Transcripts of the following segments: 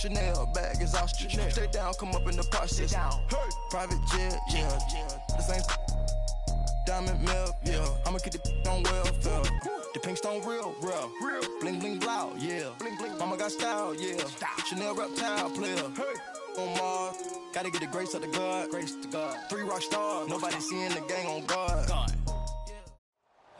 Chanel bag is ostrich. Stay down, come up in the park system. Hey, private jet, yeah. The same diamond milk, yeah. I'ma keep the on welfare. The pink stone real. Bling bling blow, yeah. Bling bling. Mama got style, yeah. Chanel reptile player. Hey, on Mars, gotta get the grace of the God. 3 rock stars, nobody seeing the gang on guard.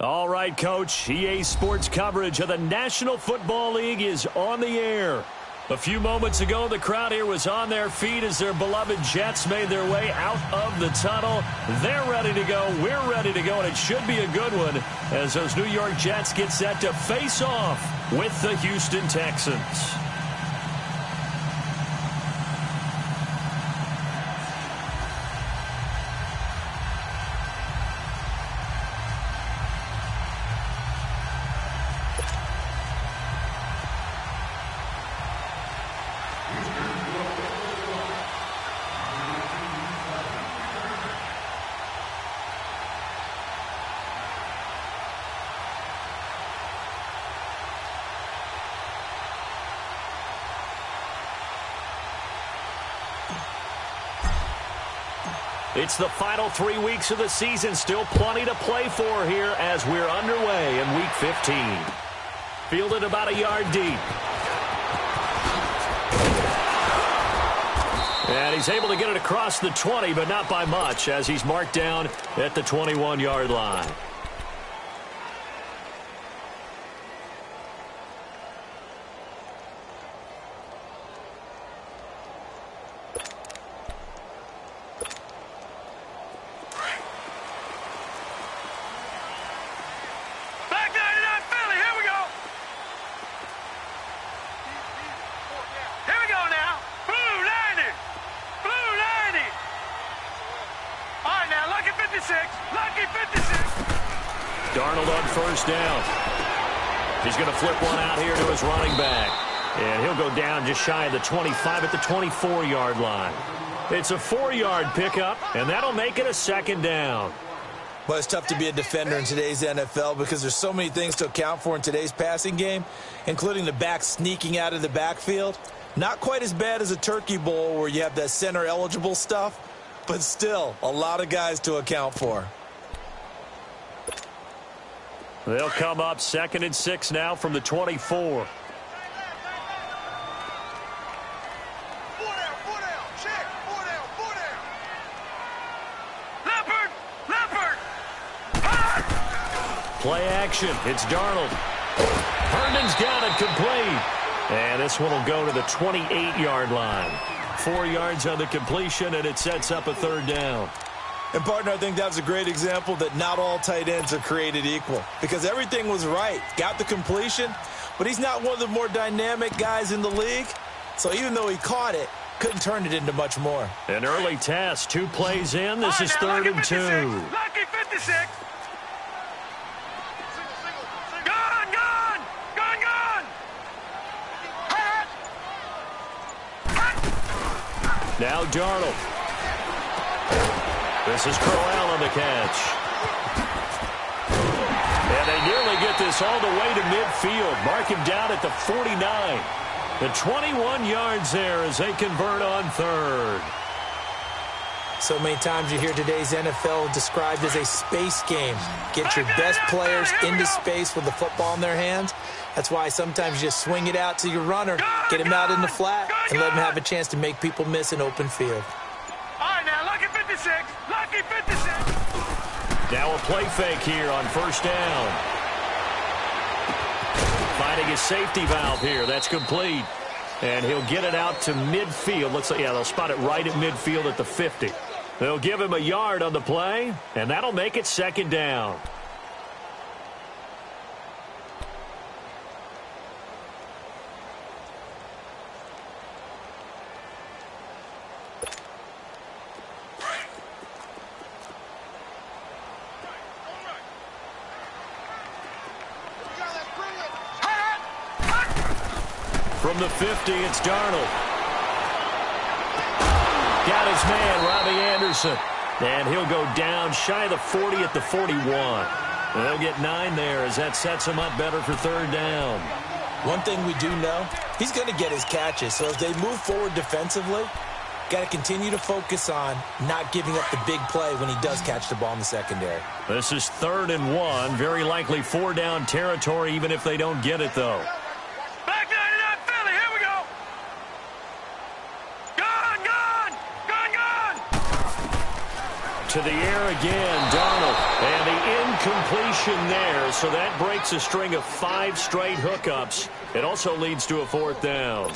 All right, Coach. EA Sports coverage of the National Football League is on the air. A few moments ago, the crowd here was on their feet as their beloved Jets made their way out of the tunnel. They're ready to go. We're ready to go, and it should be a good one as those New York Jets get set to face off with the Houston Texans. It's the final 3 weeks of the season. Still plenty to play for here as we're underway in Week 15. Fielded about a yard deep. And he's able to get it across the 20, but not by much as he's marked down at the 21-yard line. Darnold on first down. He's going to flip one out here to his running back. And he'll go down just shy of the 25 at the 24-yard line. It's a 4-yard pickup, and that'll make it a second down. Well, it's tough to be a defender in today's NFL because there's so many things to account for in today's passing game, including the back sneaking out of the backfield. Not quite as bad as a turkey bowl where you have that center-eligible stuff, but still a lot of guys to account for. They'll come up 2nd and 6 now from the 24. Play action. It's Darnold. Herndon's got it complete. And this one will go to the 28-yard line. 4 yards on the completion, and it sets up a third down. And, partner, I think that's a great example that not all tight ends are created equal because everything was right. Got the completion, but he's not one of the more dynamic guys in the league. So even though he caught it, couldn't turn it into much more. An early test. 2 plays in. This is 3rd and 2. Lucky 56. Now Darnold. This is Crowell on the catch. And they nearly get this all the way to midfield. Mark him down at the 49. The 21 yards there as they convert on 3rd. So many times you hear today's NFL described as a space game. Get your best players into space with the football in their hands. That's why sometimes you just swing it out to your runner, get him out in the flat, and let him have a chance to make people miss an open field. All right, now, lucky 56. Lucky 56. Now a play fake here on first down. Finding his safety valve here. That's complete. And he'll get it out to midfield. Looks like, yeah, they'll spot it right at midfield at the 50. They'll give him a yard on the play, and that'll make it second down. From the 50, it's Darnold. Got his man, Robbie Anderson. And he'll go down shy of the 40 at the 41. They'll get 9 there as that sets him up better for third down. One thing we do know, he's going to get his catches. So as they move forward defensively, got to continue to focus on not giving up the big play when he does catch the ball in the secondary. This is 3rd and 1. Very likely 4-down territory, even if they don't get it, though. Back 99 Philly, here we go. Gone, gone, gone, gone. To the air again, Darnold. And the incompletion there, so that breaks a string of 5 straight hookups. It also leads to a 4th down.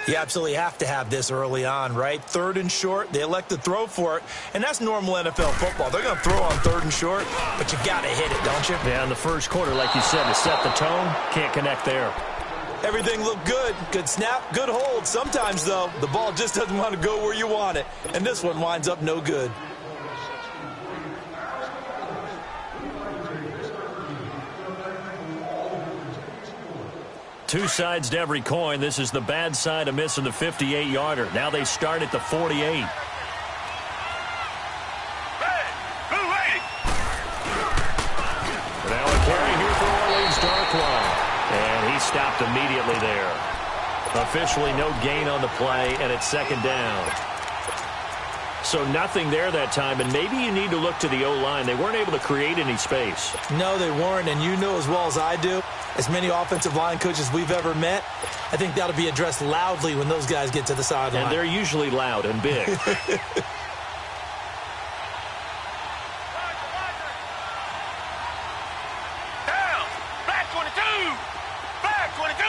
You absolutely have to have this early on, right? 3rd and short, they elect to throw for it, and that's normal NFL football. They're going to throw on 3rd and short, but you got to hit it, don't you? Yeah, in the first quarter, like you said, to set the tone, can't connect there. Everything looked good. Good snap, good hold. Sometimes, though, the ball just doesn't want to go where you want it, and this one winds up no good. Two sides to every coin. This is the bad side of missing the 58-yarder. Now they start at the 48. Hey, who waiting? Now a carry here for Orleans Darkwa. And he stopped immediately there. Officially no gain on the play, and it's 2nd down. So nothing there that time, and maybe you need to look to the O-line. They weren't able to create any space. No, they weren't, and you know as well as I do, as many offensive line coaches we've ever met, I think that'll be addressed loudly when those guys get to the sideline. And they're usually loud and big. Down. Back 22. Back 22.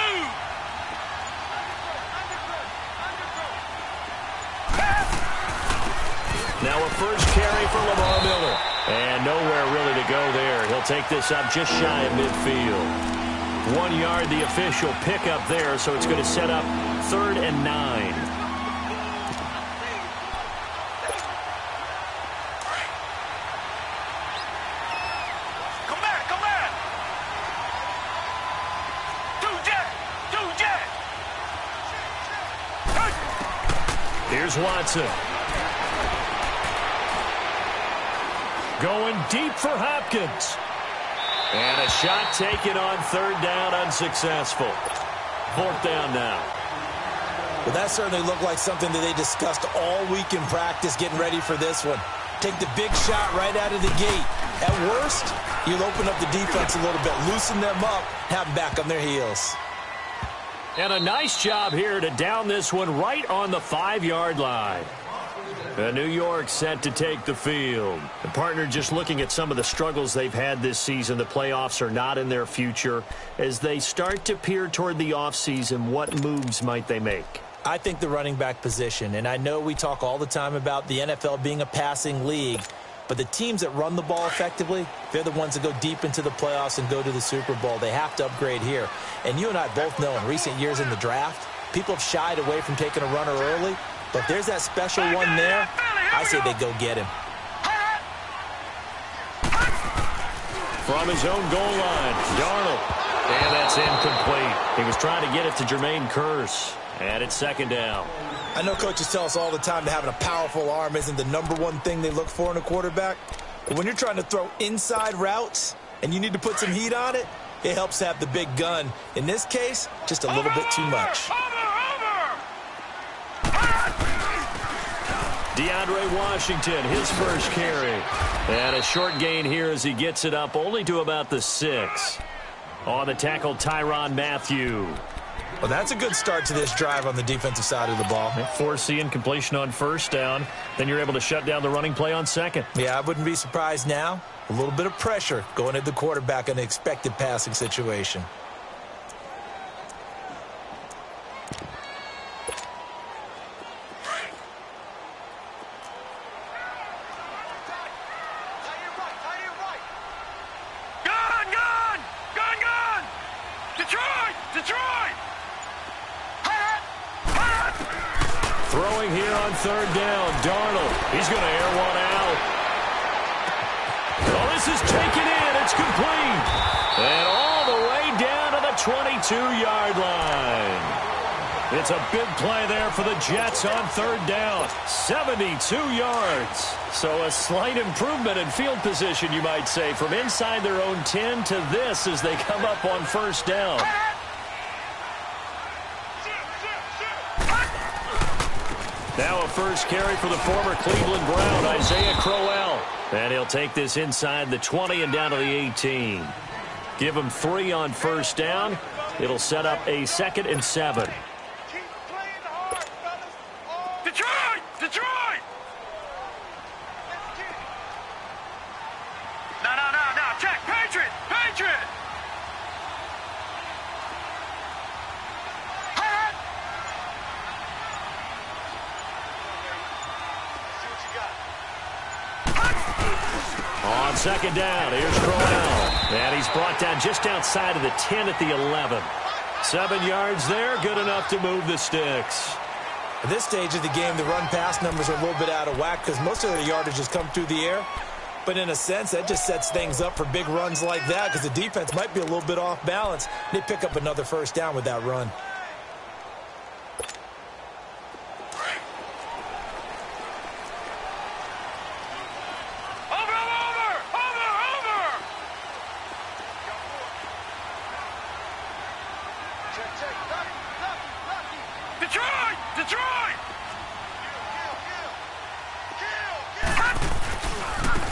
Now a first carry for Lamar Miller. And nowhere really to go there. He'll take this up just shy of midfield. 1 yard, the official pickup there, so it's going to set up 3rd and 9. Come back, come back. Two jet. Here's Watson. Going deep for Hopkins. And a shot taken on 3rd down, unsuccessful. 4th down now. Well, that certainly looked like something that they discussed all week in practice getting ready for this one. Take the big shot right out of the gate. At worst, you'll open up the defense a little bit, loosen them up, have them back on their heels. And a nice job here to down this one right on the 5-yard line. New York set to take the field. The partner just looking at some of the struggles they've had this season. The playoffs are not in their future. As they start to peer toward the offseason, what moves might they make? I think the running back position, and I know we talk all the time about the NFL being a passing league, but the teams that run the ball effectively, they're the ones that go deep into the playoffs and go to the Super Bowl. They have to upgrade here. And you and I both know in recent years in the draft, people have shied away from taking a runner early. But if there's that special one there, I say they go get him. From his own goal line, Darnold. And that's incomplete. He was trying to get it to Jermaine Kearse. And it's 2nd down. I know coaches tell us all the time that having a powerful arm isn't the #1 thing they look for in a quarterback. But when you're trying to throw inside routes and you need to put some heat on it, it helps to have the big gun. In this case, just a little bit too much. DeAndre Washington, his first carry. And a short gain here as he gets it up only to about the 6. On the tackle, Tyrann Mathieu. Well, that's a good start to this drive on the defensive side of the ball. Forcing completion on 1st down. Then you're able to shut down the running play on 2nd. Yeah, I wouldn't be surprised now. A little bit of pressure going at the quarterback in an expected passing situation. Detroit! Throwing here on 3rd down, Darnold. He's going to air one out. Oh, this is taken in. It's complete. And all the way down to the 22-yard line. It's a big play there for the Jets on third down. 72 yards. So a slight improvement in field position, you might say, from inside their own 10 to this as they come up on first down. Now a first carry for the former Cleveland Brown, Isaiah Crowell. And he'll take this inside the 20 and down to the 18. Give him 3 on first down. It'll set up a 2nd and 7. Detroit! Detroit! No. Check. Patriot! Patriot! On second down, here's Crowell. And he's brought down just outside of the 10 at the 11. 7 yards there, good enough to move the sticks. At this stage of the game, the run-pass numbers are a little bit out of whack because most of their yardage has come through the air. But in a sense, that just sets things up for big runs like that because the defense might be a little bit off balance. They pick up another first down with that run. Detroit! Detroit!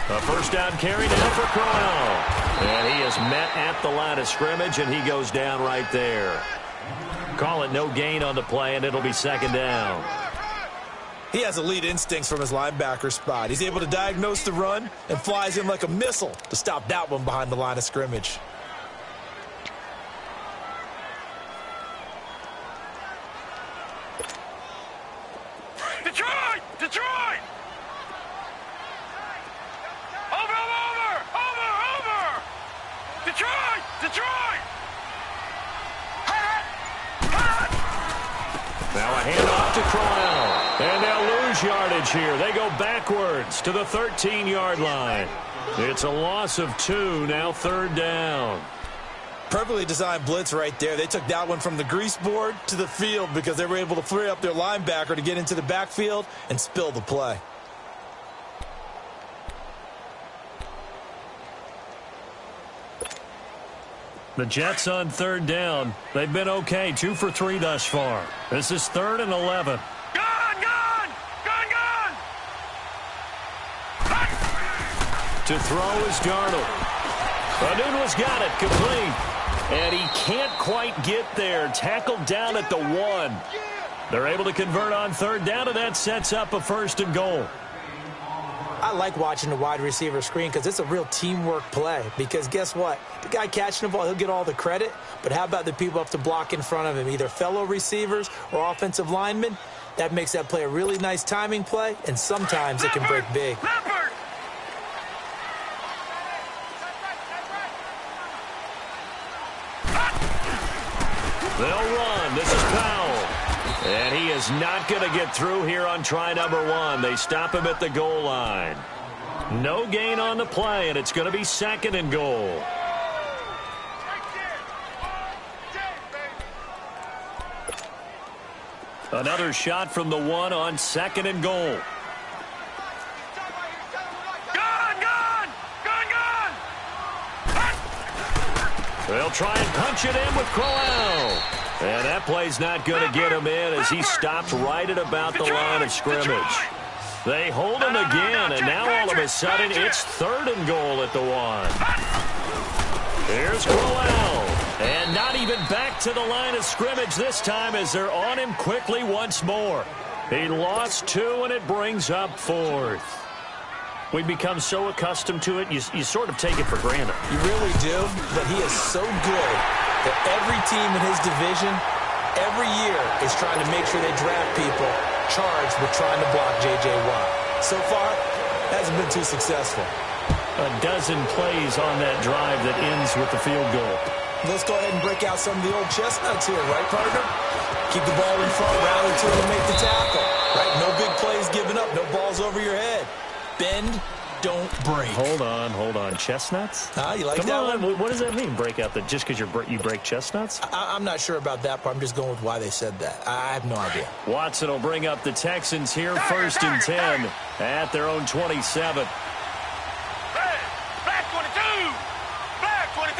A first down carry now for Crowell. And he is met at the line of scrimmage, and he goes down right there. Call it no gain on the play, and it'll be second down. He has elite instincts from his linebacker spot. He's able to diagnose the run and flies in like a missile to stop that one behind the line of scrimmage. Detroit! Detroit! Over! Detroit! Detroit! Now a handoff to Crowell. And they'll lose yardage here. They go backwards to the 13-yard line. It's a loss of 2, now third down. Perfectly designed blitz right there. They took that one from the grease board to the field because they were able to free up their linebacker to get into the backfield and spill the play. The Jets on third down. They've been okay, 2 for 3 thus far. This is 3rd and 11. Gone! To throw is Darnold. Anuno's got it, complete. And he can't quite get there. Tackled down at the 1. They're able to convert on third down, and that sets up a 1st and goal. I like watching the wide receiver screen because it's a real teamwork play. Because guess what? The guy catching the ball, he'll get all the credit. But how about the people up to block in front of him, either fellow receivers or offensive linemen? That makes that play a really nice timing play, and sometimes it can break big. They'll run. This is Powell. And he is not going to get through here on try number 1. They stop him at the goal line. No gain on the play, and it's going to be 2nd and goal. Another shot from the 1 on 2nd and goal. They'll try and punch it in with Crowell. And that play's not going to get him in as he stopped right at about the line of scrimmage. They hold him again, and now all of a sudden it's 3rd and goal at the 1. Here's Crowell. And not even back to the line of scrimmage this time as they're on him quickly once more. He lost 2, and it brings up 4th. We've become so accustomed to it, you sort of take it for granted. You really do, but he is so good that every team in his division, every year, is trying to make sure they draft people charged with trying to block J.J. Watt. So far, hasn't been too successful. A dozen plays on that drive that ends with the field goal. Let's go ahead and break out some of the old chestnuts here, right, partner? Keep the ball in front, rally to it, and make the tackle. Right? No big plays given up, no balls over your head. Bend, don't break. Hold on. Chestnuts? You like Come that on. one? What does that mean, break out? Just because you break chestnuts? I'm not sure about that part. I'm just going with why they said that. I have no idea. Watson will bring up the Texans here, 1st and 10 at their own 27. Black 22! Black 22!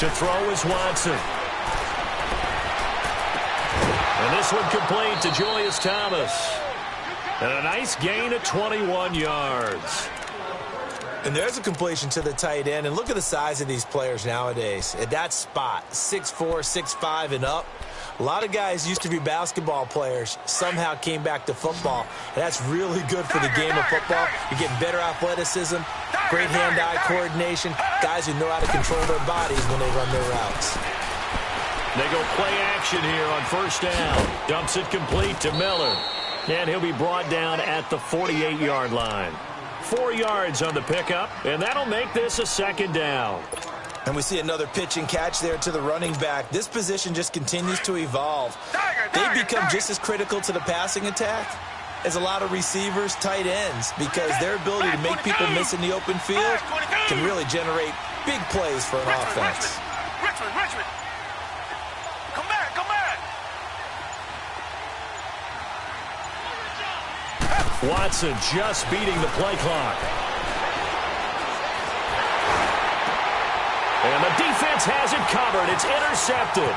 To throw is Watson. And this one complete to Julius Thomas. And a nice gain of 21 yards. And there's a completion to the tight end. And look at the size of these players nowadays. At that spot, 6'4", 6'5", and up. A lot of guys used to be basketball players, somehow came back to football. And that's really good for the game of football. You're getting better athleticism, great hand-eye coordination, guys who know how to control their bodies when they run their routes. They go play action here on 1st down. Dumps it complete to Miller. And he'll be brought down at the 48-yard line. 4 yards on the pickup, and that'll make this a 2nd down. And we see another pitch and catch there to the running back. This position just continues to evolve. They become just as critical to the passing attack as a lot of receivers, tight ends, because their ability to make people miss in the open field can really generate big plays for an offense. Richmond! Come back! Watson just beating the play clock. And the defense has it covered. It's intercepted.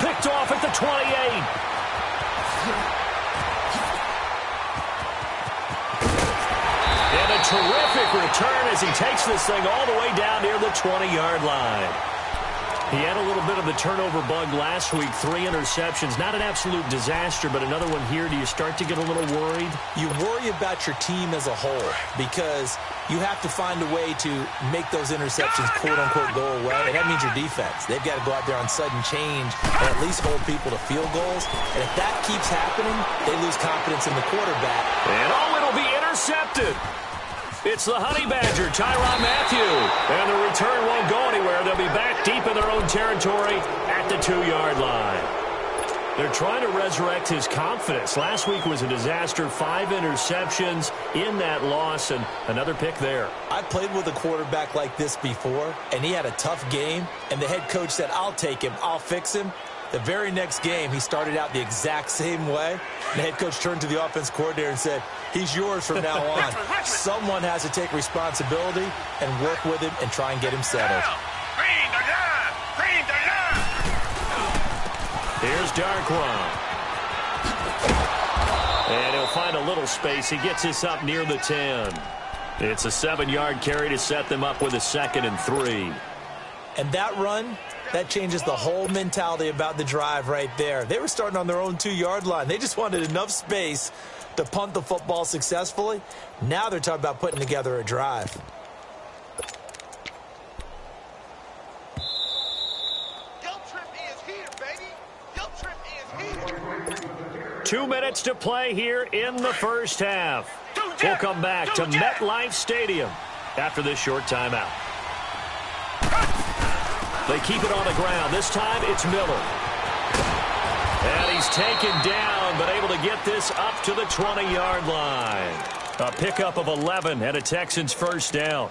Picked off at the 28. And a terrific return as he takes this thing all the way down near the 20-yard line. He had a little bit of the turnover bug last week, 3 interceptions. Not an absolute disaster, but another one here. Do you start to get a little worried? You worry about your team as a whole because you have to find a way to make those interceptions, quote-unquote, go away. And that means your defense. They've got to go out there on sudden change and at least hold people to field goals. And if that keeps happening, they lose confidence in the quarterback. And it'll be intercepted. It's the Honey Badger, Tyrann Mathieu. And the return won't go anywhere. They'll be back deep in their own territory at the 2-yard line. They're trying to resurrect his confidence. Last week was a disaster. 5 interceptions in that loss, and another pick there. I played with a quarterback like this before, and he had a tough game, and the head coach said, I'll take him, I'll fix him. The very next game, he started out the exact same way. The head coach turned to the offense coordinator and said, he's yours from now on. Someone has to take responsibility and work with him and try and get him settled. Here's Darquan. And he'll find a little space. He gets this up near the 10. It's a 7-yard carry to set them up with a 2nd and 3. And that run, that changes the whole mentality about the drive right there. They were starting on their own 2-yard line. They just wanted enough space to punt the football successfully. Now they're talking about putting together a drive. Guilt trip is here, baby. Guilt trip is here. 2 minutes to play here in the 1st half. We'll come back to MetLife Stadium after this short timeout. They keep it on the ground. This time it's Miller. And he's taken down, but able to get this up to the 20-yard line. A pickup of 11 and a Texans 1st down.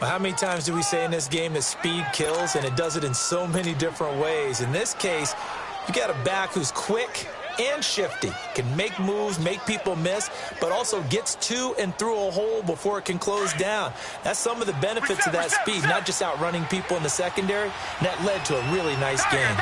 Well, how many times do we say in this game that speed kills, and it does it in so many different ways? In this case, you got a back who's quick and shifty, can make moves, make people miss, but also gets to and through a hole before it can close down. That's some of the benefits of that speed, not just outrunning people in the secondary, and that led to a really nice game.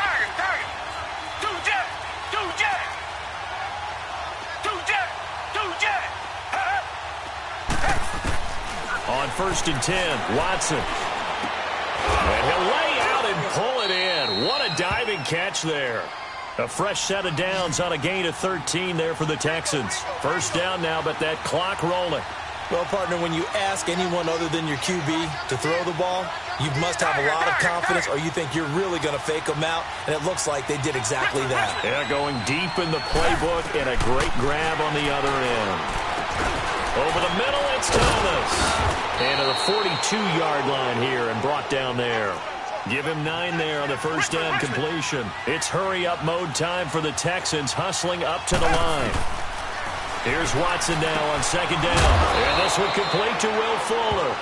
On 1st and 10, Watson. And he'll lay out and pull it in. What a diving catch there. A fresh set of downs on a gain of 13 there for the Texans. 1st down now, but that clock rolling. Well, partner, when you ask anyone other than your QB to throw the ball, you must have a lot of confidence or you think you're really going to fake them out, and it looks like they did exactly that. Yeah, going deep in the playbook and a great grab on the other end. Over the middle, it's Thomas. And to the 42-yard line here and brought down there. Give him 9 there on the 1st down completion. It's hurry-up mode time for the Texans, hustling up to the line. Here's Watson now on second down. And this one complete to Will Fuller.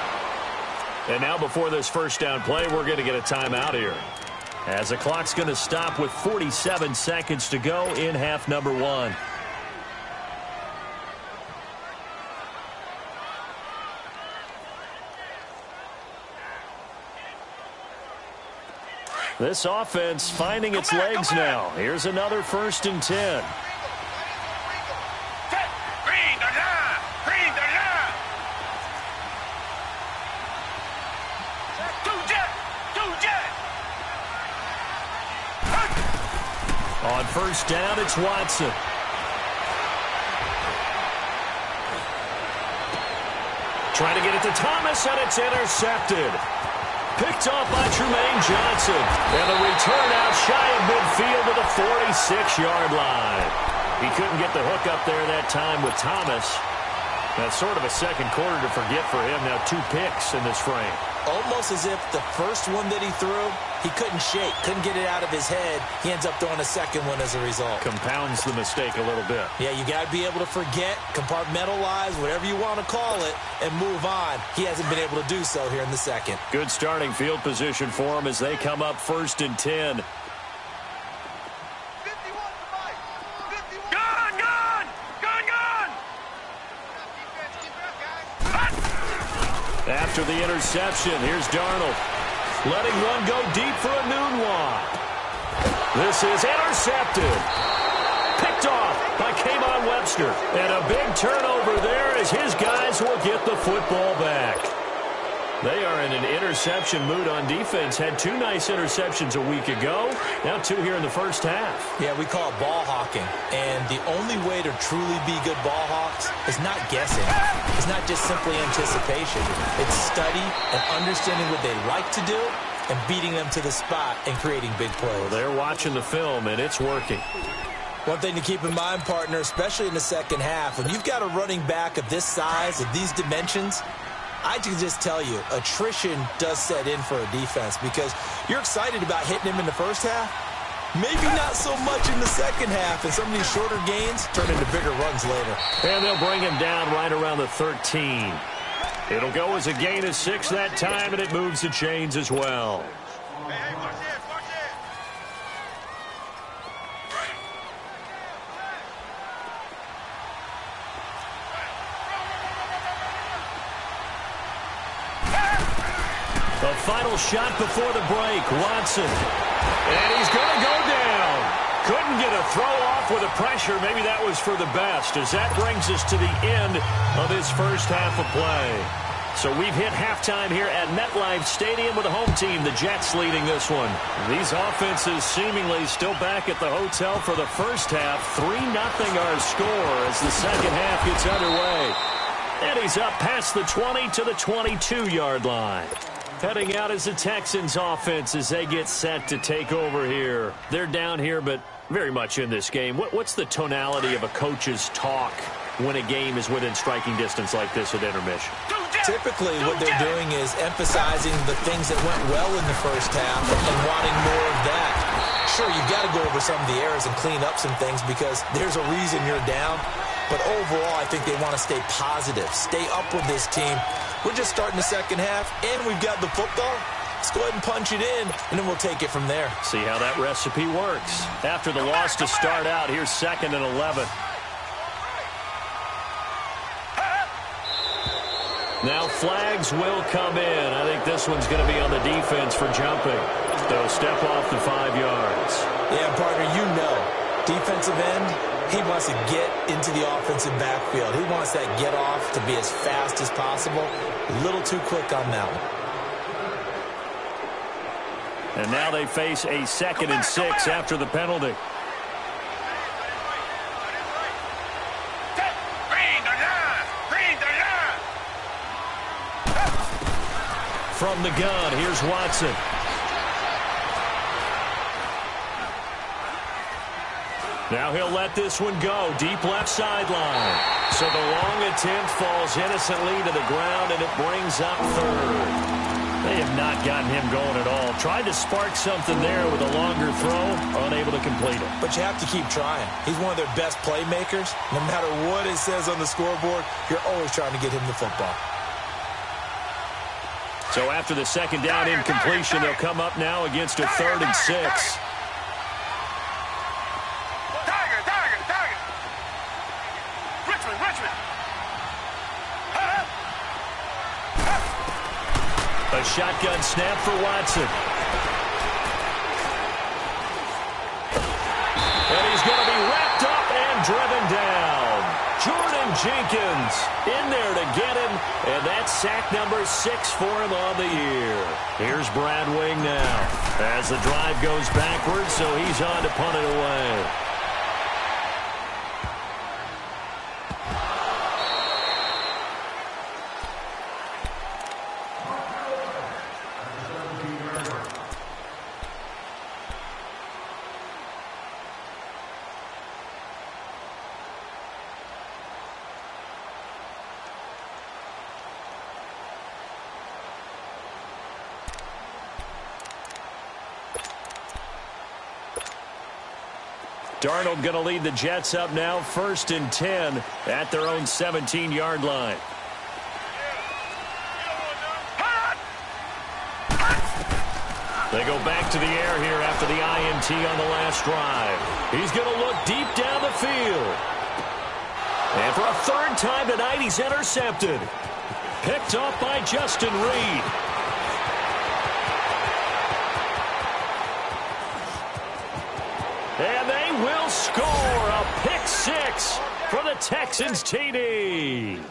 And now before this first down play, we're going to get a timeout here, as the clock's going to stop with 47 seconds to go in half number 1. This offense finding its legs now. Here's another 1st and 10. On first down, it's Watson. Trying to get it to Thomas, and it's intercepted. Picked off by Trumaine Johnson. And the return out shy of midfield to the 46-yard line. He couldn't get the hook up there that time with Thomas. That's sort of a second quarter to forget for him. Now 2 picks in this frame. Almost as if the first one that he threw, he couldn't shake, couldn't get it out of his head. He ends up throwing a second one as a result. Compounds the mistake a little bit. Yeah, you got to be able to forget, compartmentalize, whatever you want to call it, and move on. He hasn't been able to do so here in the second. Good starting field position for him as they come up 1st and 10. After the interception, here's Darnold. Letting one go deep for a noon walk. This is intercepted. Picked off by K'Von Webster. And a big turnover there as his guys will get the football back. They are in an interception mood on defense. Had 2 nice interceptions a week ago. Now 2 here in the first half. Yeah, we call it ball hawking. And the only way to truly be good ball hawks is not guessing. It's not just simply anticipation. It's study and understanding what they like to do and beating them to the spot and creating big plays. Well, they're watching the film, and it's working. One thing to keep in mind, partner, especially in the second half, when you've got a running back of this size, of these dimensions, I can just tell you, attrition does set in for a defense because you're excited about hitting him in the first half. Maybe not so much in the second half, and some of these shorter gains turn into bigger runs later. And they'll bring him down right around the 13. It'll go as a gain of 6 that time, and it moves the chains as well. Hey, watch this, watch this. The final shot before the break, Watson. And he's going to go down. Couldn't get a throw off with the pressure. Maybe that was for the best, as that brings us to the end of his first half of play. So we've hit halftime here at MetLife Stadium with the home team, the Jets, leading this one. These offenses seemingly still back at the hotel for the first half. 3-0 our score as the second half gets underway. And he's up past the 20 to the 22-yard line. Heading out is the Texans offense as they get set to take over here. They're down here, but very much in this game. What's the tonality of a coach's talk when a game is within striking distance like this at intermission? Typically, what they're doing is emphasizing the things that went well in the first half and wanting more of that. Sure, you've got to go over some of the errors and clean up some things because there's a reason you're down. But overall, I think they want to stay positive, stay up with this team. We're just starting the second half, and we've got the football. Let's go ahead and punch it in, and then we'll take it from there. See how that recipe works. After the loss to start out, here's 2nd and 11. Now flags will come in. I think this one's going to be on the defense for jumping. They'll step off the 5 yards. Yeah, partner, you know, defensive end, he wants to get into the offensive backfield. He wants that get off to be as fast as possible. A little too quick on that one. And now they face a 2nd and 6 after the penalty. From the gun, here's Watson. Now he'll let this one go. Deep left sideline. So the long attempt falls innocently to the ground, and it brings up 3rd. They have not gotten him going at all. Tried to spark something there with a longer throw, unable to complete it. But you have to keep trying. He's one of their best playmakers. No matter what it says on the scoreboard, you're always trying to get him the football. So after the second down incompletion, they'll come up now against a 3rd and 6. A shotgun snap for Watson. And he's going to be wrapped up and driven down. Jordan Jenkins in there to get him, and that's sack number 6 for him on the year. Here's Brad Wing now as the drive goes backwards, so he's on to punt it away. Darnold going to lead the Jets up now, 1st and 10 at their own 17-yard line. They go back to the air here after the INT on the last drive. He's going to look deep down the field. And for a 3rd time tonight, he's intercepted. Picked off by Justin Reed. And they will score a pick 6 for the Texans TD.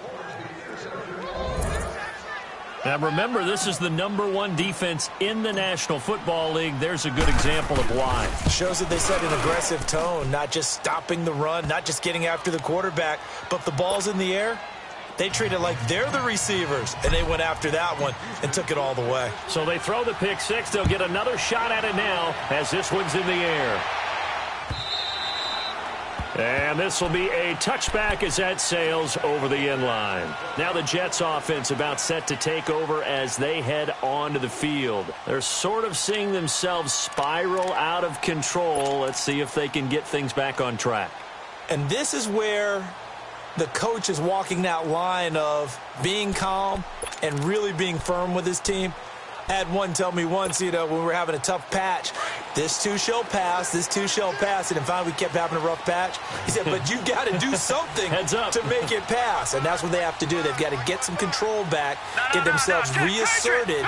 Now remember, this is the #1 defense in the National Football League. There's a good example of why. Shows that they set an aggressive tone, not just stopping the run, not just getting after the quarterback, but if the ball's in the air, they treat it like they're the receivers, and they went after that one and took it all the way. So they throw the pick 6. They'll get another shot at it now as this one's in the air. And this will be a touchback as that sails over the end line. Now the Jets offense about set to take over as they head onto the field. They're sort of seeing themselves spiral out of control. Let's see if they can get things back on track. And this is where the coach is walking that line of being calm and really being firm with his team. I had one tell me once, when we were having a tough patch, this too shall pass, this too shall pass. And finally we kept having a rough patch. He said, but you got to do something to make it pass. And that's what they have to do. They've got to get some control back, get themselves reasserted,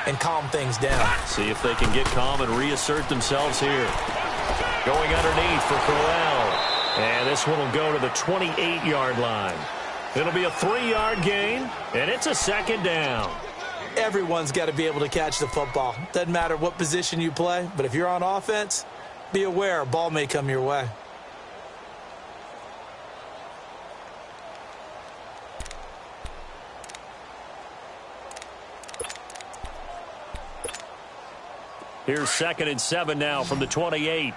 and calm things down. See if they can get calm and reassert themselves here. Going underneath for Corral. And this one will go to the 28-yard line. It'll be a 3-yard gain, and it's a 2nd down. Everyone's got to be able to catch the football. Doesn't matter what position you play, but if you're on offense, be aware a ball may come your way. Here's 2nd and 7 now from the 28.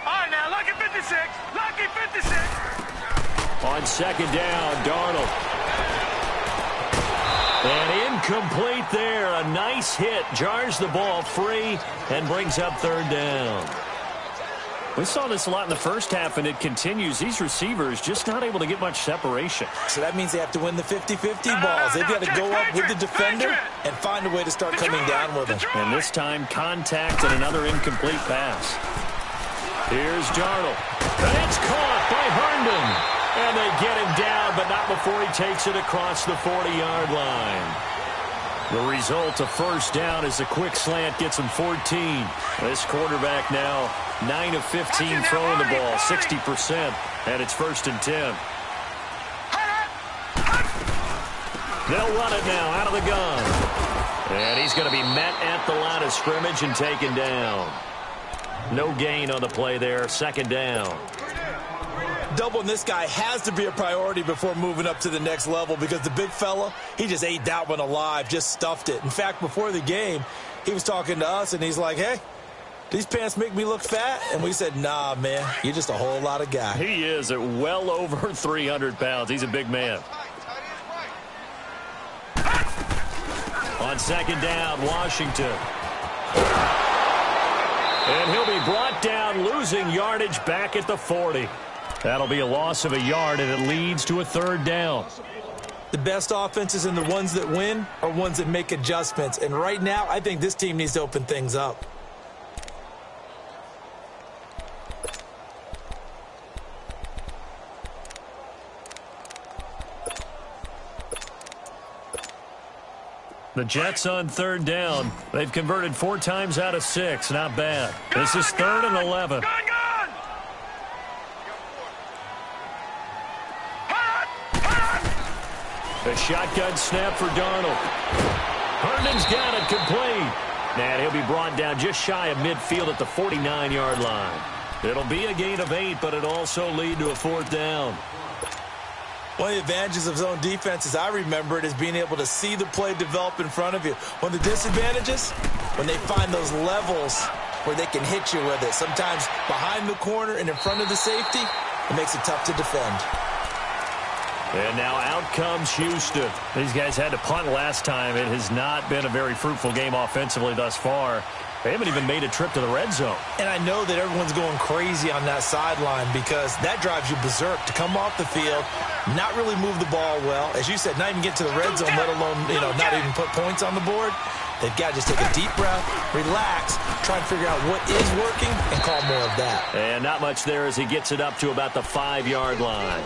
All right, now, lucky 56. Lucky 56. On 2nd down, Darnold. And incomplete there. A nice hit. Jars the ball free and brings up 3rd down. We saw this a lot in the first half, and it continues. These receivers just not able to get much separation. So that means they have to win the 50-50 balls. They've got to go up with the defender and find a way to start coming down with them. And this time, contact and another incomplete pass. Here's Darnold. And it's caught by Herndon. And they get him down, but not before he takes it across the 40-yard line. The result, a 1st down, as a quick slant gets him 14. This quarterback now 9 of 15 throwing the ball, 60%, and it's 1st and 10. They'll run it now out of the gun. And he's going to be met at the line of scrimmage and taken down. No gain on the play there, 2nd down. Doubling this guy has to be a priority before moving up to the next level because the big fella, he just ate that one alive, just stuffed it. In fact, before the game, he was talking to us, and he's like, hey, these pants make me look fat? And we said, nah, man, you're just a whole lot of guy. He is at well over 300 pounds. He's a big man. On second down, Washington. And he'll be brought down, losing yardage back at the 40. That'll be a loss of a yard, and it leads to a third down. The best offenses and the ones that win are ones that make adjustments. And right now, I think this team needs to open things up. The Jets on third down. They've converted 4 times out of 6. Not bad. This is 3rd and 11. A shotgun snap for Darnold. Herndon's got it complete. And he'll be brought down just shy of midfield at the 49-yard line. It'll be a gain of 8, but it'll also lead to a 4th down. One of the advantages of zone defense, as I remember it, is being able to see the play develop in front of you. One of the disadvantages, when they find those levels where they can hit you with it. Sometimes behind the corner and in front of the safety, it makes it tough to defend. And now out comes Houston. These guys had to punt last time. It has not been a very fruitful game offensively thus far. They haven't even made a trip to the red zone. And I know that everyone's going crazy on that sideline because that drives you berserk to come off the field, not really move the ball well. As you said, not even get to the red zone, let alone, not even put points on the board. They've got to just take a deep breath, relax, try and figure out what is working, and call more of that. And not much there as he gets it up to about the 5-yard line.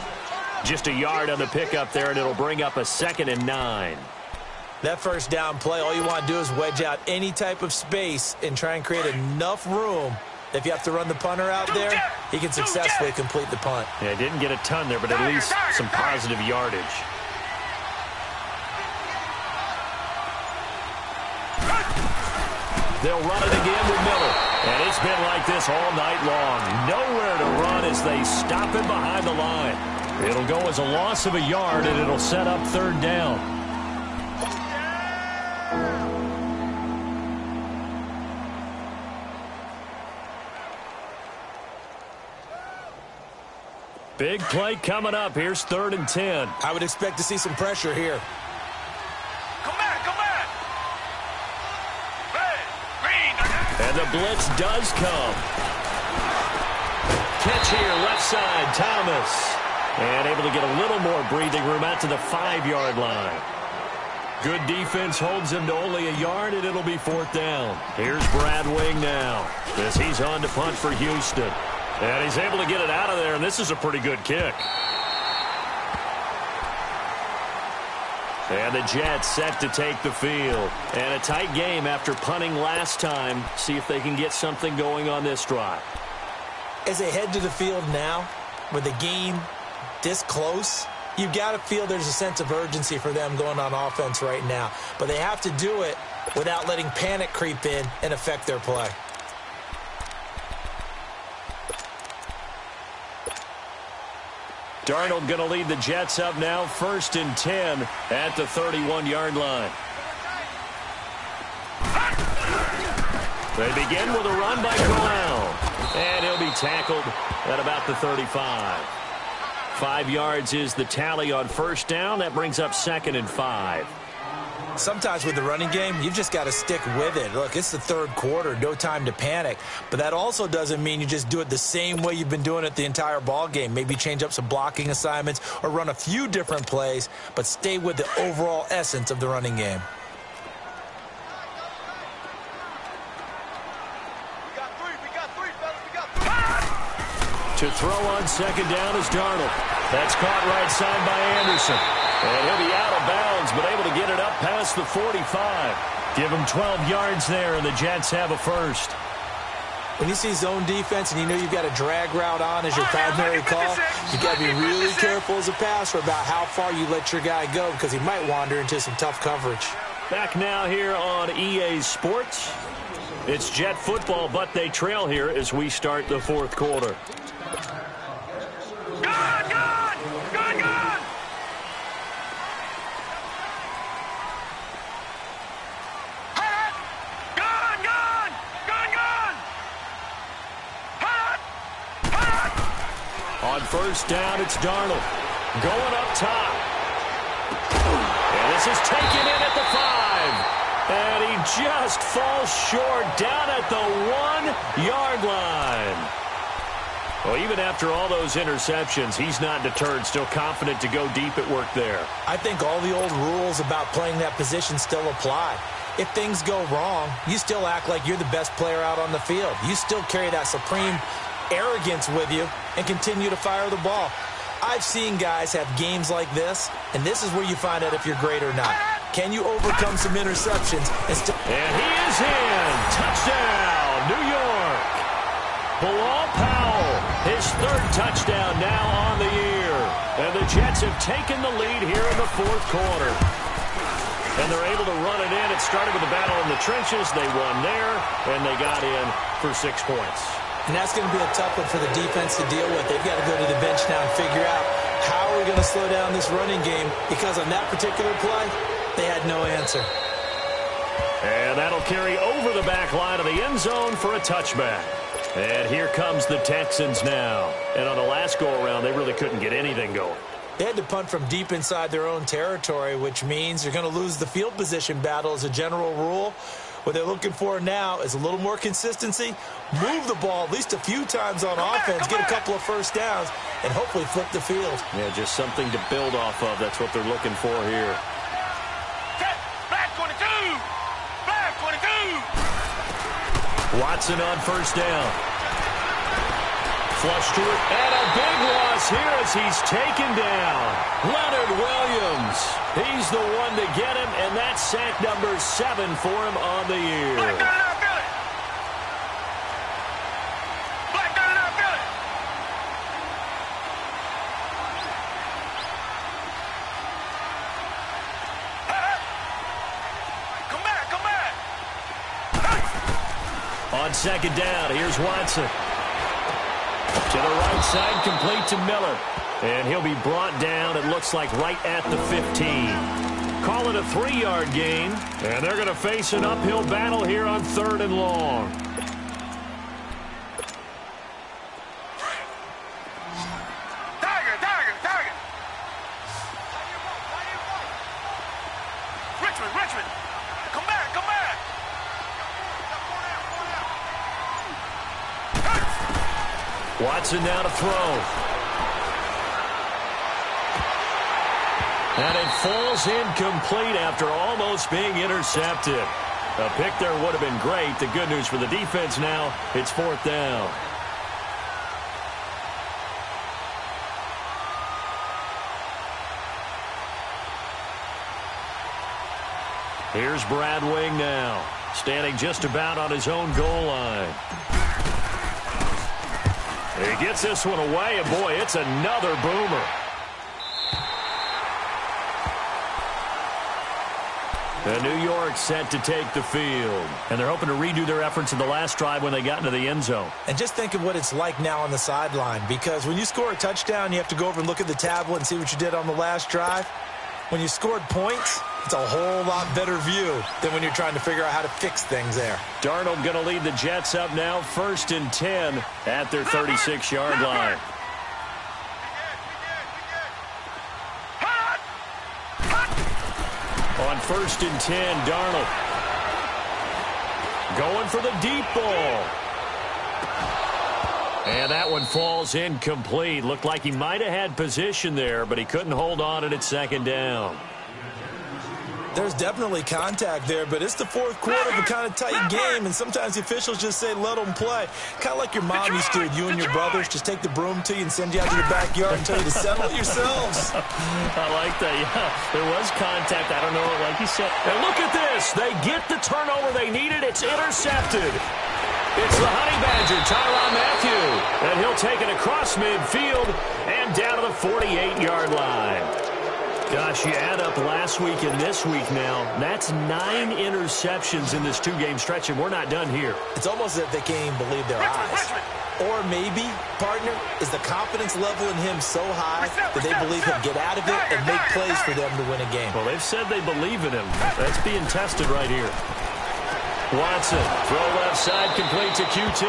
Just a yard on the pickup there, and it'll bring up a 2nd and 9. That first down play, all you want to do is wedge out any type of space and try and create enough room. If you have to run the punter out there, he can successfully complete the punt. Yeah, didn't get a ton there, but at least some positive yardage. They'll run it again with Miller. And it's been like this all night long. Nowhere to run as they stop him behind the line. It'll go as a loss of a yard, and it'll set up 3rd down. Big play coming up. Here's 3rd and 10. I would expect to see some pressure here. Come back. Red, green. And the blitz does come. Catch here, left side, Thomas. And able to get a little more breathing room out to the 5-yard line. Good defense holds him to only a yard, and it'll be 4th down. Here's Brad Wing now as he's on to punt for Houston. And he's able to get it out of there, and this is a pretty good kick. And the Jets set to take the field. And a tight game after punting last time. See if they can get something going on this drive. As they head to the field now, with the game this close, you've got to feel there's a sense of urgency for them going on offense right now. But they have to do it without letting panic creep in and affect their play. Darnold going to lead the Jets up now, 1st and 10 at the 31-yard line. They begin with a run by Corral. And he'll be tackled at about the 35. 5 yards is the tally on 1st down. That brings up 2nd and 5. Sometimes with the running game, you've just got to stick with it. Look, it's the 3rd quarter, no time to panic. But that also doesn't mean you just do it the same way you've been doing it the entire ball game. Maybe change up some blocking assignments or run a few different plays, but stay with the overall essence of the running game. We got three, fellas. To throw on 2nd down is Darnold. That's caught right side by Anderson. And he'll be out of bounds, but able to get it up past the 45. Give him 12 yards there, and the Jets have a 1st. When you see zone defense and you know you've got a drag route on as your primary call, you've got to be really careful as a passer about how far you let your guy go because he might wander into some tough coverage. Back now here on EA Sports. It's Jet football, but they trail here as we start the 4th quarter. On 1st down, it's Darnold going up top. And this is taken in at the 5. just falls short down at the 1-yard line. Well, even after all those interceptions, he's not deterred, still confident to go deep at work there. I think all the old rules about playing that position still apply. If things go wrong, you still act like you're the best player out on the field. You still carry that supreme arrogance with you and continue to fire the ball. I've seen guys have games like this, and this is where you find out if you're great or not. Can you overcome some interceptions? And he is in. Touchdown, New York. Bilal Powell, his third touchdown now on the year. And the Jets have taken the lead here in the fourth quarter. And they're able to run it in. It started with a battle in the trenches. They won there, and they got in for 6 points. And that's going to be a tough one for the defense to deal with. They've got to go to the bench now and figure out how we're going to slow down this running game, because on that particular play, they had no answer. And that'll carry over the back line of the end zone for a touchback. And here comes the Texans now. And on the last go-around, they really couldn't get anything going. They had to punt from deep inside their own territory, which means you're going to lose the field position battle as a general rule. What they're looking for now is a little more consistency, move the ball at least a few times on offense, get a couple of first downs, and hopefully flip the field. Yeah, just something to build off of. That's what they're looking for here. Black 22! Black 22! Watson on first down. Flush to it, and a big loss here as he's taken down. Leonard Williams. He's the one to get him, and that's sack number 7 for him on the year. Black got it out, Billy! Black got it out, Billy! Come back, come back! On second down, here's Watson. To the right side, complete to Miller. And he'll be brought down, it looks like, right at the 15. Call it a 3-yard gain. And they're going to face an uphill battle here on 3rd and long. Tiger! Richmond! Come back! Watson now to throw. And it falls incomplete after almost being intercepted. A pick there would have been great. The good news for the defense now, it's 4th down. Here's Brad Wing now, standing just about on his own goal line. He gets this one away, and boy, it's another boomer. And New York set to take the field. And they're hoping to redo their efforts in the last drive when they got into the end zone. And just think of what it's like now on the sideline, because when you score a touchdown, you have to go over and look at the tablet and see what you did on the last drive. When you scored points, it's a whole lot better view than when you're trying to figure out how to fix things there. Darnold going to lead the Jets up now, 1st and 10 at their 36-yard line. On 1st and 10, Darnold going for the deep ball. And that one falls incomplete. Looked like he might have had position there, but he couldn't hold on at 2nd down. There's definitely contact there, but it's the 4th quarter of a kind of tight game, and sometimes the officials just say, let them play. Kind of like your mom used to, you and your brothers just take the broom to you and send you out to the backyard and tell you to settle it yourselves. I like that, yeah. There was contact. I don't know, like you said. And look at this. They get the turnover they needed. It's intercepted. It's the Honey Badger, Tyrann Mathieu. And he'll take it across midfield and down to the 48-yard line. Gosh, you add up last week and this week now, that's 9 interceptions in this 2-game stretch, and we're not done here. It's almost as if they can't even believe their eyes. Or maybe, partner, is the confidence level in him so high that they believe he'll get out of it and make plays for them to win a game. Well, they've said they believe in him. That's being tested right here. Watson, throw left side, complete to QT.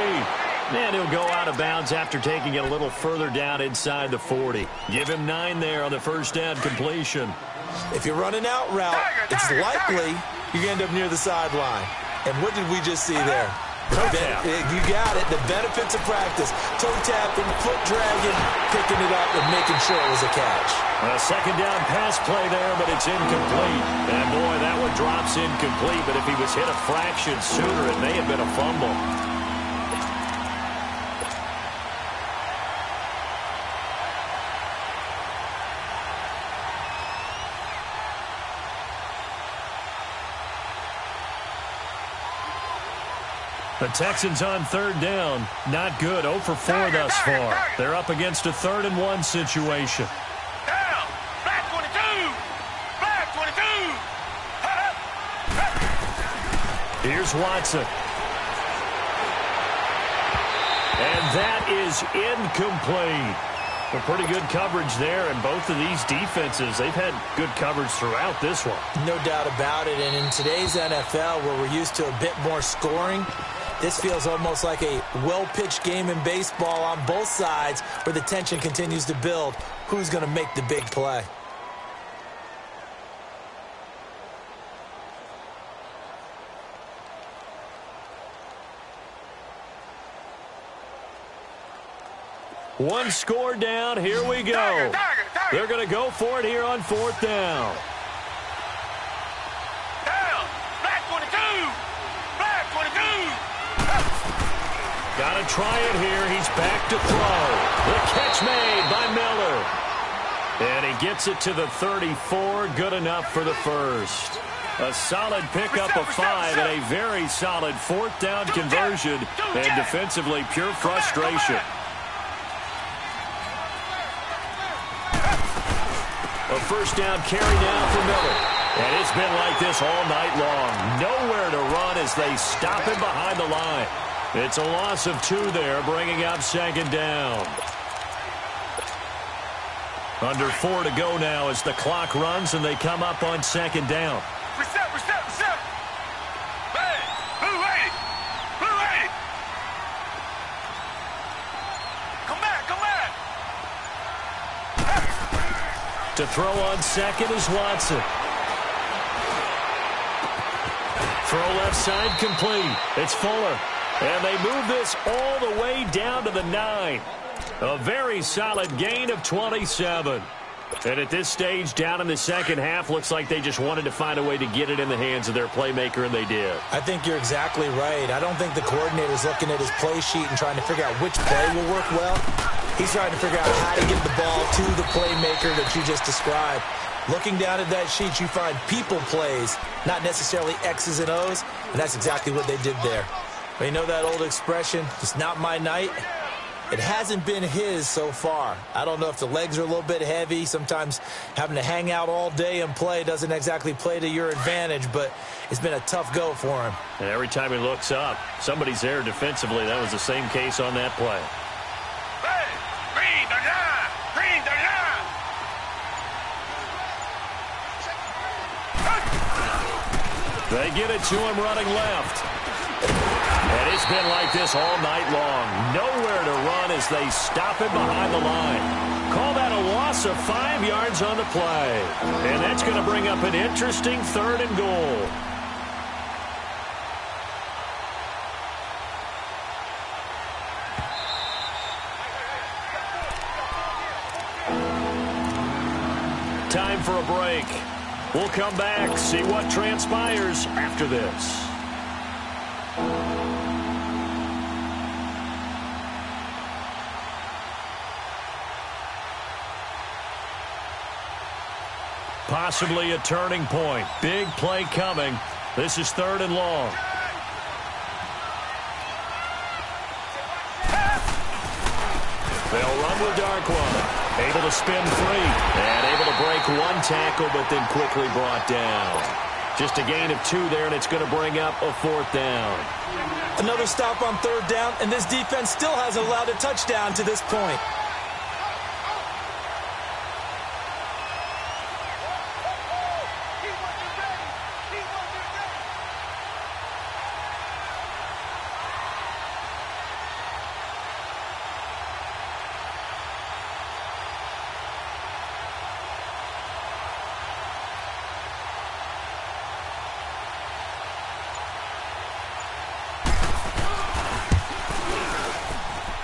And he'll go out of bounds after taking it a little further down inside the 40. Give him 9 there on the first down completion. If you're running out route, it's likely you're going to end up near the sideline. And what did we just see there? You got it. The benefits of practice. Toe tapping, foot dragging, picking it up, and making sure it was a catch. A second down pass play there, but it's incomplete. And, boy, that one drops incomplete. But if he was hit a fraction sooner, it may have been a fumble. The Texans on third down. Not good. 0 for 4 thus far. They're up against a 3rd and 1 situation. Down. Flag 22. Flag 22. Here's Watson. And that is incomplete. A pretty good coverage there, and both of these defenses, they've had good coverage throughout this one. No doubt about it, and in today's NFL, where we're used to a bit more scoring, this feels almost like a well-pitched game in baseball on both sides where the tension continues to build. Who's going to make the big play? One score down. Here we go. They're going to go for it here on 4th down. Down. Flag 22. Flag 22. Got to try it here. He's back to throw. The catch made by Miller. And he gets it to the 34. Good enough for the first. A solid pickup of 5 and a very solid 4th down conversion. And defensively, pure frustration. A first down carry down for Miller. And it's been like this all night long. Nowhere to run as they stop him behind the line. It's a loss of 2 there, bringing up 2nd down. Under 4 to go now as the clock runs and they come up on 2nd down. Reset, reset, reset. Hey, who waited? Who waited? Come back, come back. To throw on 2nd is Watson. Throw left side complete. It's Fuller. And they move this all the way down to the 9. A very solid gain of 27. And at this stage, down in the second half, looks like they just wanted to find a way to get it in the hands of their playmaker, and they did. I think you're exactly right. I don't think the coordinator's looking at his play sheet and trying to figure out which play will work well. He's trying to figure out how to get the ball to the playmaker that you just described. Looking down at that sheet, you find people plays, not necessarily X's and O's, and that's exactly what they did there. But you know that old expression, it's not my night? It hasn't been his so far. I don't know if the legs are a little bit heavy. Sometimes having to hang out all day and play doesn't exactly play to your advantage, but it's been a tough go for him. And every time he looks up, somebody's there defensively. That was the same case on that play. Hey, green the line. Green the line. They get it to him running left. And it's been like this all night long. Nowhere to run as they stop him behind the line. Call that a loss of 5 yards on the play. And that's going to bring up an interesting 3rd and goal. Time for a break. We'll come back, see what transpires after this. Possibly a turning point. Big play coming. This is 3rd and long. They'll run with Darkwa. Able to spin free. And able to break 1 tackle, but then quickly brought down. Just a gain of 2 there, and it's going to bring up a 4th down. Another stop on 3rd down, and this defense still hasn't allowed a touchdown to this point.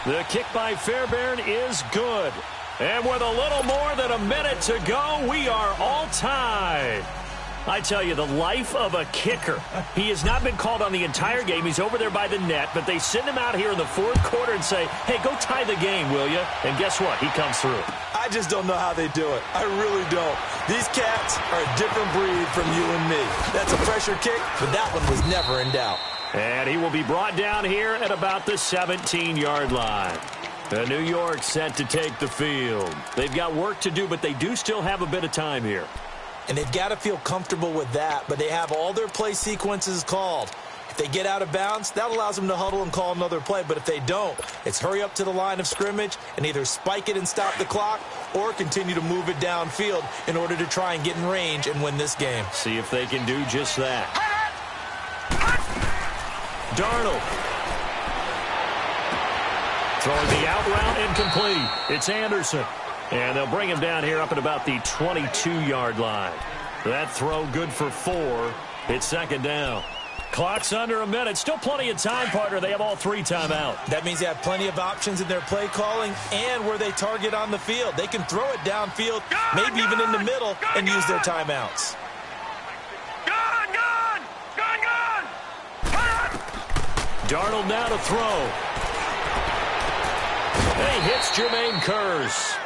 The kick by Fairbairn is good. And with a little more than a minute to go, we are all tied. I tell you, the life of a kicker. He has not been called on the entire game. He's over there by the net, but they send him out here in the fourth quarter and say, hey, go tie the game, will you? And guess what? He comes through. I just don't know how they do it. I really don't. These cats are a different breed from you and me. That's a pressure kick, but that one was never in doubt. And he will be brought down here at about the 17-yard line. New York set to take the field. They've got work to do, but they do still have a bit of time here. And they've got to feel comfortable with that, but they have all their play sequences called. If they get out of bounds, that allows them to huddle and call another play. But if they don't, it's hurry up to the line of scrimmage and either spike it and stop the clock or continue to move it downfield in order to try and get in range and win this game. See if they can do just that. Darnold. Throwing the out route incomplete. It's Anderson. And they'll bring him down here up at about the 22-yard line. That throw good for 4. It's second down. Clock's under a minute. Still plenty of time, partner. They have all 3 timeout. That means they have plenty of options in their play calling and where they target on the field. They can throw it downfield, maybe even in the middle, and use their timeouts. Darnold now to throw. He hits Jermaine Kearse.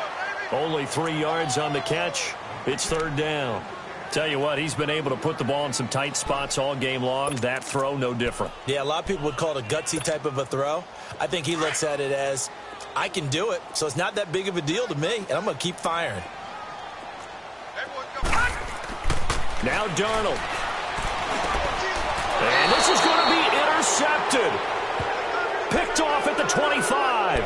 Only 3 yards on the catch. It's third down. Tell you what, he's been able to put the ball in some tight spots all game long. That throw, no different. Yeah, a lot of people would call it a gutsy type of a throw. I think he looks at it as, I can do it, so it's not that big of a deal to me, and I'm going to keep firing. Now Darnold. And this is going to be intercepted. Picked off at the 25.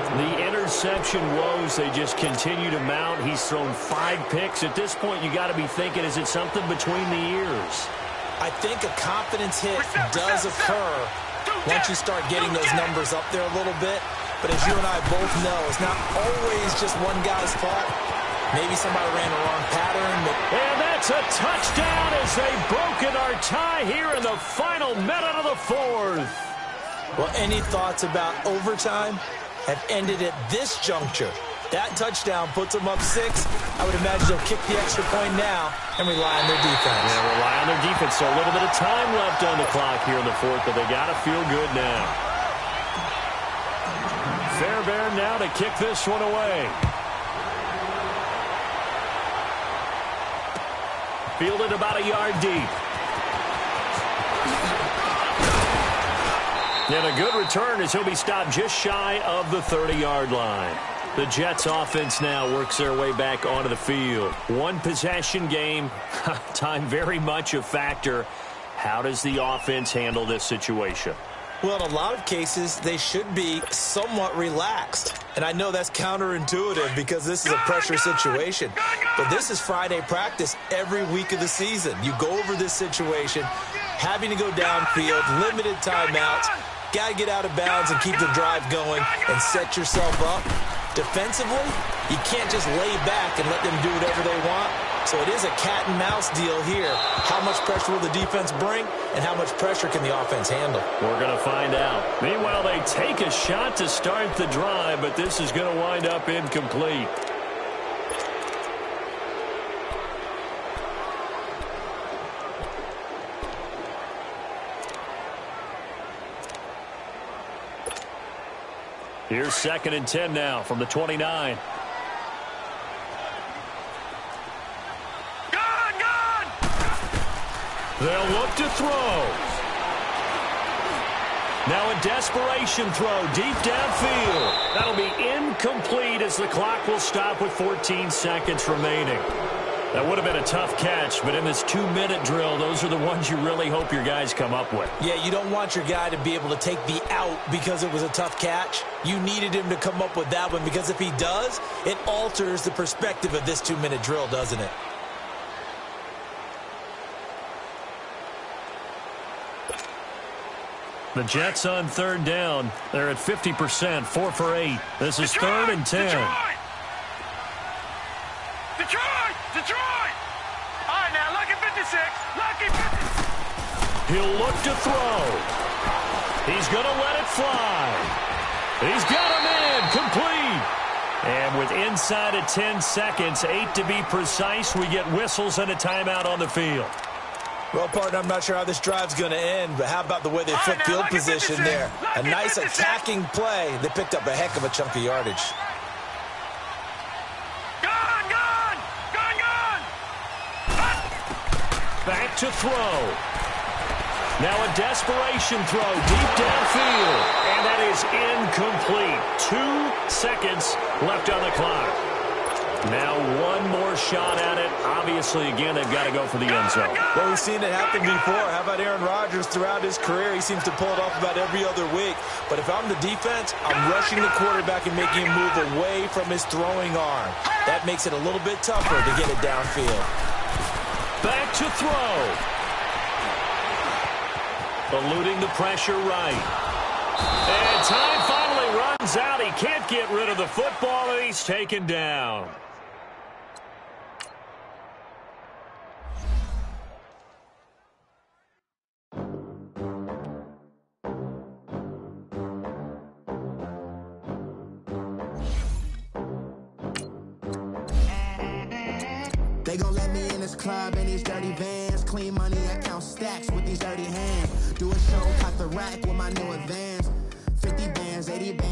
The interception woes, they just continue to mount. He's thrown 5 picks. At this point, you got to be thinking, is it something between the ears? I think a confidence hit does occur once you start getting those numbers up there a little bit. But as you and I both know, it's not always just one guy's fault. Maybe somebody ran the wrong pattern. And that's a touchdown as they've broken our tie here in the final minute of the 4th. Well, any thoughts about overtime have ended at this juncture? That touchdown puts them up 6. I would imagine they'll kick the extra point now and rely on their defense. Yeah, rely on their defense. So a little bit of time left on the clock here in the 4th, but they got to feel good now. Fairbairn now to kick this one away. Fielded about a yard deep. And a good return as he'll be stopped just shy of the 30-yard line. The Jets offense now works their way back onto the field. One possession game. Time very much a factor. How does the offense handle this situation? Well, in a lot of cases, they should be somewhat relaxed. And I know that's counterintuitive because this is a pressure situation. But this is Friday practice every week of the season. You go over this situation, having to go downfield, limited timeouts. Got to get out of bounds and keep the drive going and set yourself up. Defensively, you can't just lay back and let them do whatever they want. So it is a cat and mouse deal here. How much pressure will the defense bring and how much pressure can the offense handle? We're going to find out. Meanwhile, they take a shot to start the drive, but this is going to wind up incomplete. Here's 2nd and 10 now from the 29. They'll look to throw. Now a desperation throw deep downfield. That'll be incomplete as the clock will stop with 14 seconds remaining. That would have been a tough catch, but in this 2-minute drill, those are the ones you really hope your guys come up with. Yeah, you don't want your guy to be able to take the out because it was a tough catch. You needed him to come up with that one because if he does, it alters the perspective of this 2-minute drill, doesn't it? The Jets on 3rd down. They're at 50%, 4 for 8. This is 3rd and 10. Detroit! All right, now, lucky 56. Lucky 56. He'll look to throw. He's going to let it fly. He's got him in. Complete. And with inside of 10 seconds, 8 to be precise, we get whistles and a timeout on the field. Well, partner, I'm not sure how this drive's going to end, but how about the way they flip field position there? A nice attacking play. They picked up a heck of a chunk of yardage. Back to throw. Now a desperation throw deep downfield. And that is incomplete. 2 seconds left on the clock. Now one more shot at it. Obviously, again, they've got to go for the end zone. Well, we've seen it happen before. How about Aaron Rodgers throughout his career? He seems to pull it off about every other week. But if I'm the defense, I'm rushing the quarterback and making him move away from his throwing arm. That makes it a little bit tougher to get it downfield. Back to throw. Eluding the pressure right. And time finally runs out. He can't get rid of the football, and he's taken down. They gon' let me in this club in these dirty vans. Clean money, I count stacks with these dirty hands. Do a show, cut the rack with my new advance. 50 bands, 80 bands.